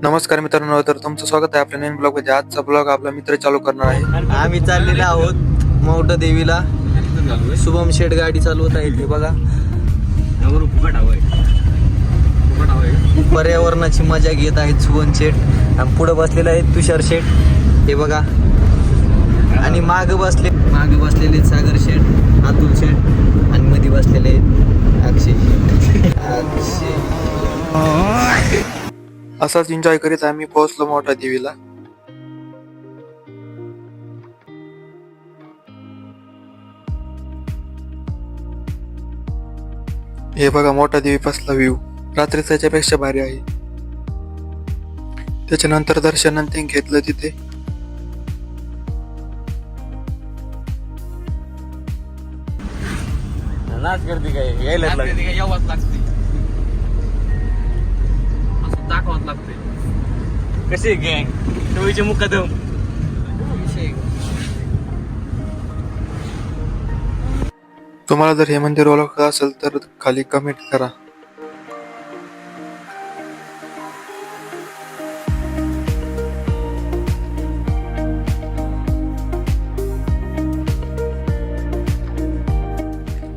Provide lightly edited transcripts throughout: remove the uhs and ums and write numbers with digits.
नमस्कार मित्रांनो, तर तुमचं स्वागत आहे आपल्या नवीन ब्लॉग मध्ये. आजचा ब्लॉग आपला मित्र चालू करणार आहे. आम्ही चाललेलो आहोत मौंट देवीला. शुभम शेठ गाडी चालवत आहे ते बघा. पर्यावरणाची मजा घेत आहेत शुभम शेठ. आणि पुढे बसलेले आहेत तुषार शेठ हे बघा. आणि मागे बसलेले सागर शेठ, अतुल शेठ आणि मध्ये बसलेले अक्षय असाच एन्जॉय करीत आम्ही पोहोचलो मोठ्या देवीला. हे बघा मोठा देवी पासला व्ह्यू रात्रीचा याच्यापेक्षा भारी आहे. त्याच्यानंतर दर्शन ते घेतलं तिथे. नाच करते काय यायलाच लागते. दाखवाच लागते कशी गँग टोळीचे मुकादम. तुम्हाला जर हे मंदिर ओळखत असेल तर खाली कमेंट करा.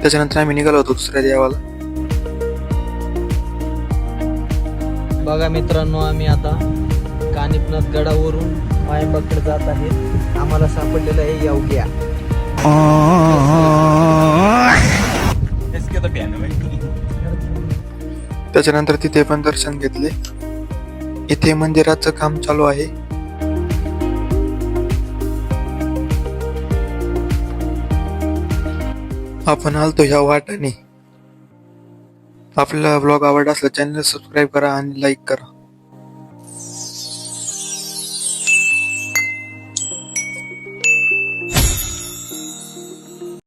त्याच्यानंतर आम्ही निघालो होतो दुसऱ्या देवाला. बघा मित्रांनो, आम्ही आता कानिपनाथ गडावरून मायबाकडे जात आहे. आम्हाला सापडलेलं आहे यावग्या. त्याच्यानंतर तिथे पण दर्शन घेतले. इथे मंदिराचं काम चालू आहे. आपण आलतो ह्या वाटाने. आपल्याला ब्लॉग आवडला असला चॅनल सबस्क्राईब करा आणि लाईक करा.